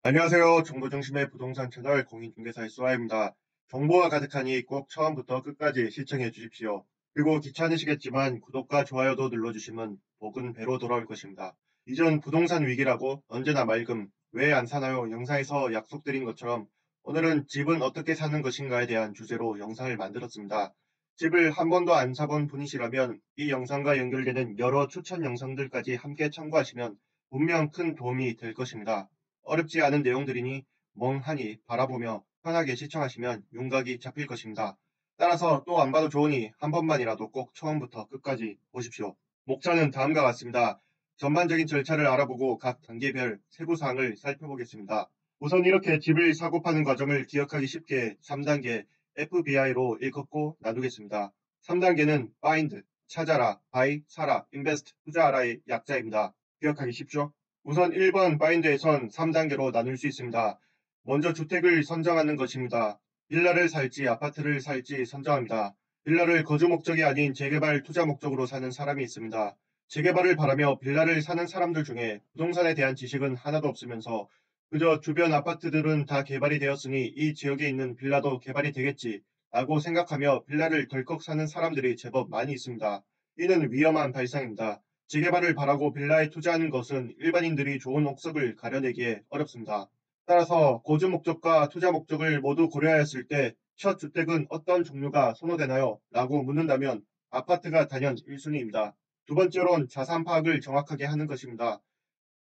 안녕하세요. 정보중심의 부동산 채널 공인중개사의 수아입니다. 정보가 가득하니 꼭 처음부터 끝까지 시청해 주십시오. 그리고 귀찮으시겠지만 구독과 좋아요도 눌러주시면 복은 배로 돌아올 것입니다. 이전 부동산 위기라고 언제나 맑음, 왜 안 사나요? 영상에서 약속드린 것처럼 오늘은 집은 어떻게 사는 것인가에 대한 주제로 영상을 만들었습니다. 집을 한 번도 안 사본 분이시라면 이 영상과 연결되는 여러 추천 영상들까지 함께 참고하시면 분명 큰 도움이 될 것입니다. 어렵지 않은 내용들이니 멍하니 바라보며 편하게 시청하시면 윤곽이 잡힐 것입니다. 따라서 또 안 봐도 좋으니 한 번만이라도 꼭 처음부터 끝까지 보십시오. 목차는 다음과 같습니다. 전반적인 절차를 알아보고 각 단계별 세부사항을 살펴보겠습니다. 우선 이렇게 집을 사고 파는 과정을 기억하기 쉽게 3단계 FBI로 일컫고 나누겠습니다. 3단계는 Find, 찾아라, Buy, 사라, Invest, 투자하라의 약자입니다. 기억하기 쉽죠? 우선 1번 바인드에선 3단계로 나눌 수 있습니다. 먼저 주택을 선정하는 것입니다. 빌라를 살지 아파트를 살지 선정합니다. 빌라를 거주 목적이 아닌 재개발 투자 목적으로 사는 사람이 있습니다. 재개발을 바라며 빌라를 사는 사람들 중에 부동산에 대한 지식은 하나도 없으면서 그저 주변 아파트들은 다 개발이 되었으니 이 지역에 있는 빌라도 개발이 되겠지 라고 생각하며 빌라를 덜컥 사는 사람들이 제법 많이 있습니다. 이는 위험한 발상입니다. 재개발을 바라고 빌라에 투자하는 것은 일반인들이 좋은 옥석을 가려내기에 어렵습니다. 따라서 거주 목적과 투자 목적을 모두 고려하였을 때 첫 주택은 어떤 종류가 선호되나요? 라고 묻는다면 아파트가 단연 1순위입니다. 두 번째로는 자산 파악을 정확하게 하는 것입니다.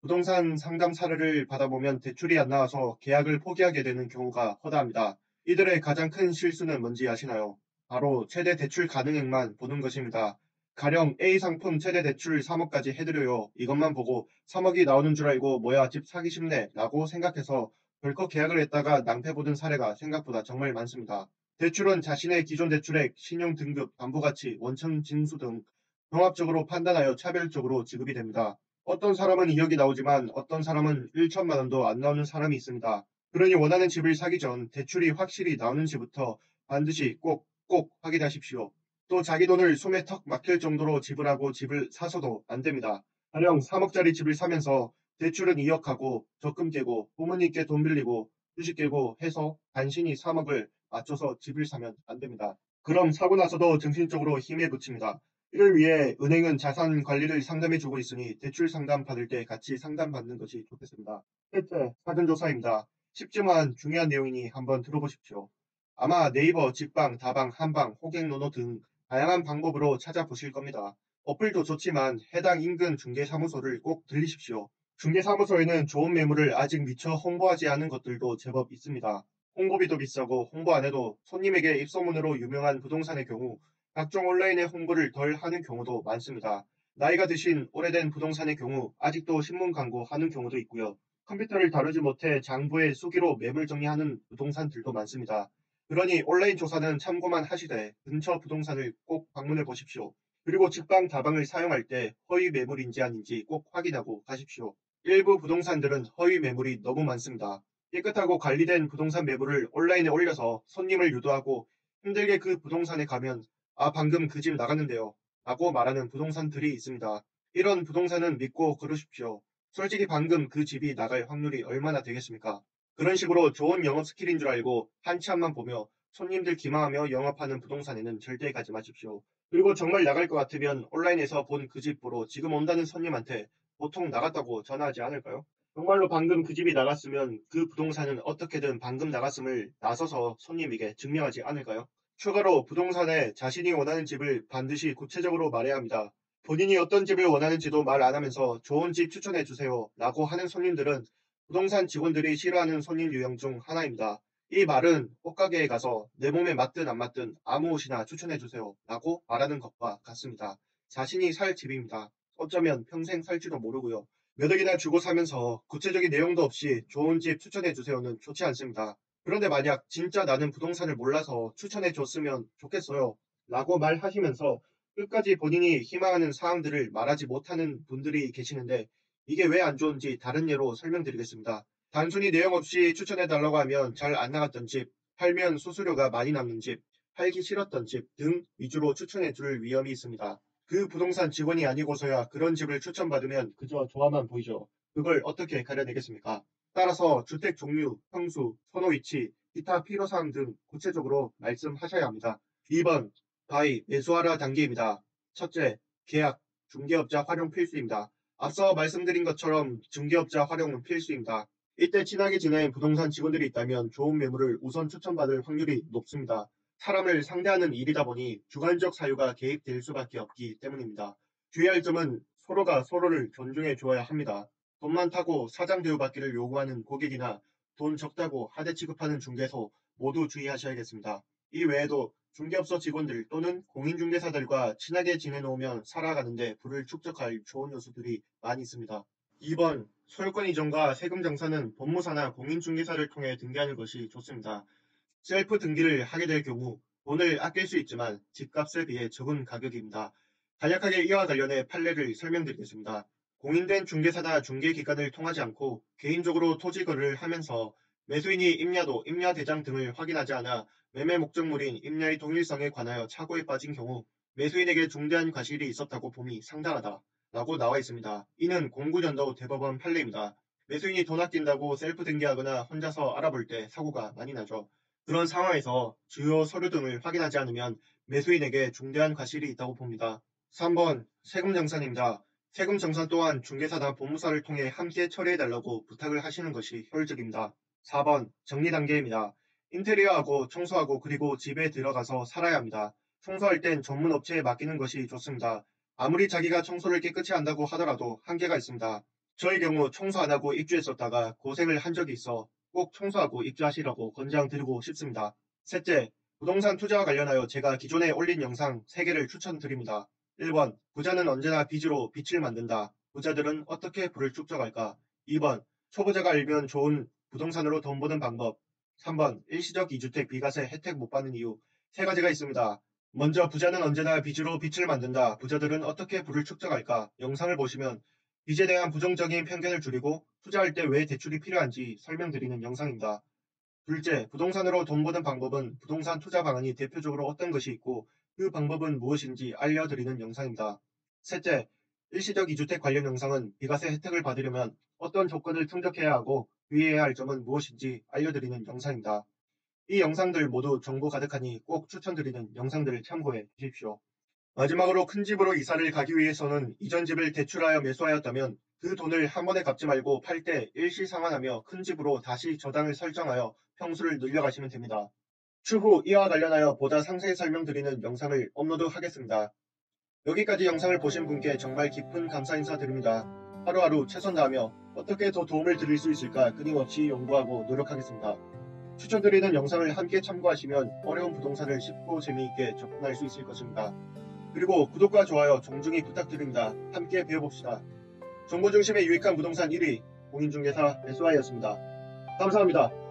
부동산 상담 사례를 받아보면 대출이 안 나와서 계약을 포기하게 되는 경우가 허다합니다. 이들의 가장 큰 실수는 뭔지 아시나요? 바로 최대 대출 가능액만 보는 것입니다. 가령 A 상품 최대 대출 3억까지 해드려요. 이것만 보고 3억이 나오는 줄 알고 뭐야 집 사기 쉽네 라고 생각해서 덜컥 계약을 했다가 낭패 보던 사례가 생각보다 정말 많습니다. 대출은 자신의 기존 대출액, 신용 등급, 담보가치, 원천 징수 등 종합적으로 판단하여 차별적으로 지급이 됩니다. 어떤 사람은 2억이 나오지만 어떤 사람은 1천만 원도 안 나오는 사람이 있습니다. 그러니 원하는 집을 사기 전 대출이 확실히 나오는지부터 반드시 꼭 확인하십시오. 또 자기 돈을 숨에 턱 막힐 정도로 지불하고 집을 사서도 안 됩니다. 가령 3억짜리 집을 사면서 대출은 2억 하고 적금 깨고 부모님께 돈 빌리고 주식 깨고 해서 간신히 3억을 맞춰서 집을 사면 안 됩니다. 그럼 사고 나서도 정신적으로 힘에 부칩니다. 이를 위해 은행은 자산 관리를 상담해주고 있으니 대출 상담 받을 때 같이 상담받는 것이 좋겠습니다. 셋째, 사전조사입니다. 쉽지만 중요한 내용이니 한번 들어보십시오. 아마 네이버, 직방, 다방, 한방, 호갱노노 등 다양한 방법으로 찾아보실 겁니다. 어플도 좋지만 해당 인근 중개사무소를 꼭 들리십시오. 중개사무소에는 좋은 매물을 아직 미처 홍보하지 않은 것들도 제법 있습니다. 홍보비도 비싸고 홍보 안 해도 손님에게 입소문으로 유명한 부동산의 경우 각종 온라인의 홍보를 덜 하는 경우도 많습니다. 나이가 드신 오래된 부동산의 경우 아직도 신문 광고 하는 경우도 있고요. 컴퓨터를 다루지 못해 장부에 수기로 매물 정리하는 부동산들도 많습니다. 그러니 온라인 조사는 참고만 하시되 근처 부동산을 꼭 방문해 보십시오. 그리고 직방, 다방을 사용할 때 허위 매물인지 아닌지 꼭 확인하고 가십시오. 일부 부동산들은 허위 매물이 너무 많습니다. 깨끗하고 관리된 부동산 매물을 온라인에 올려서 손님을 유도하고 힘들게 그 부동산에 가면 방금 그 집 나갔는데요. 라고 말하는 부동산들이 있습니다. 이런 부동산은 믿고 그러십시오. 솔직히 방금 그 집이 나갈 확률이 얼마나 되겠습니까? 그런 식으로 좋은 영업 스킬인 줄 알고 한참만 보며 손님들 기망하며 영업하는 부동산에는 절대 가지 마십시오. 그리고 정말 나갈 것 같으면 온라인에서 본 그 집 보러 지금 온다는 손님한테 보통 나갔다고 전화하지 않을까요? 정말로 방금 그 집이 나갔으면 그 부동산은 어떻게든 방금 나갔음을 나서서 손님에게 증명하지 않을까요? 추가로 부동산에 자신이 원하는 집을 반드시 구체적으로 말해야 합니다. 본인이 어떤 집을 원하는지도 말 안 하면서 좋은 집 추천해 주세요 라고 하는 손님들은 부동산 직원들이 싫어하는 손님 유형 중 하나입니다. 이 말은 옷가게에 가서 내 몸에 맞든 안 맞든 아무 옷이나 추천해 주세요 라고 말하는 것과 같습니다. 자신이 살 집입니다. 어쩌면 평생 살지도 모르고요. 몇 억이나 주고 사면서 구체적인 내용도 없이 좋은 집 추천해 주세요는 좋지 않습니다. 그런데 만약 진짜 나는 부동산을 몰라서 추천해 줬으면 좋겠어요 라고 말하시면서 끝까지 본인이 희망하는 사항들을 말하지 못하는 분들이 계시는데 이게 왜 안 좋은지 다른 예로 설명드리겠습니다. 단순히 내용 없이 추천해 달라고 하면 잘 안 나갔던 집, 팔면 수수료가 많이 남는 집, 팔기 싫었던 집 등 위주로 추천해 줄 위험이 있습니다. 그 부동산 직원이 아니고서야 그런 집을 추천받으면 그저 좋아만 보이죠. 그걸 어떻게 가려내겠습니까? 따라서 주택 종류, 평수, 선호 위치, 기타 필요사항 등 구체적으로 말씀하셔야 합니다. 2번 바이 매수하라 단계입니다. 첫째, 계약, 중개업자 활용 필수입니다. 앞서 말씀드린 것처럼 중개업자 활용은 필수입니다. 이때 친하게 지낸 부동산 직원들이 있다면 좋은 매물을 우선 추천받을 확률이 높습니다. 사람을 상대하는 일이다 보니 주관적 사유가 개입될 수밖에 없기 때문입니다. 주의할 점은 서로가 서로를 존중해 주어야 합니다. 돈 많다고 사장 대우받기를 요구하는 고객이나 돈 적다고 하대 취급하는 중개소 모두 주의하셔야겠습니다. 이 외에도 중개업소 직원들 또는 공인중개사들과 친하게 지내놓으면 살아가는데 불을 축적할 좋은 요소들이 많이 있습니다. 2번 소유권 이전과 세금 정산은 법무사나 공인중개사를 통해 등기하는 것이 좋습니다. 셀프 등기를 하게 될 경우 돈을 아낄 수 있지만 집값에 비해 적은 가격입니다. 간략하게 이와 관련해 판례를 설명드리겠습니다. 공인된 중개사나 중개기관을 통하지 않고 개인적으로 토지 거래를 하면서 매수인이 임야도, 임야대장 등을 확인하지 않아 매매 목적물인 임야의 동일성에 관하여 착오에 빠진 경우 매수인에게 중대한 과실이 있었다고 봄이 상당하다 라고 나와 있습니다. 이는 09년도 대법원 판례입니다. 매수인이 돈 아낀다고 셀프 등기하거나 혼자서 알아볼 때 사고가 많이 나죠. 그런 상황에서 주요 서류 등을 확인하지 않으면 매수인에게 중대한 과실이 있다고 봅니다. 3번 세금 정산입니다. 세금 정산 또한 중개사나 법무사를 통해 함께 처리해달라고 부탁을 하시는 것이 효율적입니다. 4번 정리 단계입니다. 인테리어하고 청소하고 그리고 집에 들어가서 살아야 합니다. 청소할 땐 전문 업체에 맡기는 것이 좋습니다. 아무리 자기가 청소를 깨끗이 한다고 하더라도 한계가 있습니다. 저의 경우 청소 안 하고 입주했었다가 고생을 한 적이 있어 꼭 청소하고 입주하시라고 권장드리고 싶습니다. 셋째, 부동산 투자와 관련하여 제가 기존에 올린 영상 3개를 추천드립니다. 1번 부자는 언제나 빚으로 빛을 만든다. 부자들은 어떻게 부를 축적할까? 2번 초보자가 알면 좋은 부동산으로 돈 버는 방법. 3번 일시적 이주택 비과세 혜택 못 받는 이유. 3가지가 있습니다. 먼저 부자는 언제나 빚으로 빛을 만든다. 부자들은 어떻게 부를 축적할까? 영상을 보시면 빚에 대한 부정적인 편견을 줄이고 투자할 때 왜 대출이 필요한지 설명드리는 영상입니다. 둘째, 부동산으로 돈 버는 방법은 부동산 투자 방안이 대표적으로 어떤 것이 있고 그 방법은 무엇인지 알려드리는 영상입니다. 셋째, 일시적 이주택 관련 영상은 비과세 혜택을 받으려면 어떤 조건을 충족해야 하고 주의해야 할 점은 무엇인지 알려드리는 영상입니다. 이 영상들 모두 정보 가득하니 꼭 추천드리는 영상들을 참고해 주십시오. 마지막으로 큰 집으로 이사를 가기 위해서는 이전 집을 대출하여 매수하였다면 그 돈을 한 번에 갚지 말고 팔 때 일시 상환하며 큰 집으로 다시 저당을 설정하여 평수를 늘려가시면 됩니다. 추후 이와 관련하여 보다 상세히 설명드리는 영상을 업로드하겠습니다. 여기까지 영상을 보신 분께 정말 깊은 감사 인사드립니다. 하루하루 최선 다하며 어떻게 더 도움을 드릴 수 있을까 끊임없이 연구하고 노력하겠습니다. 추천드리는 영상을 함께 참고하시면 어려운 부동산을 쉽고 재미있게 접근할 수 있을 것입니다. 그리고 구독과 좋아요 정중히 부탁드립니다. 함께 배워봅시다. 정보 중심의 유익한 부동산 1위 공인중개사 SY였습니다. 감사합니다.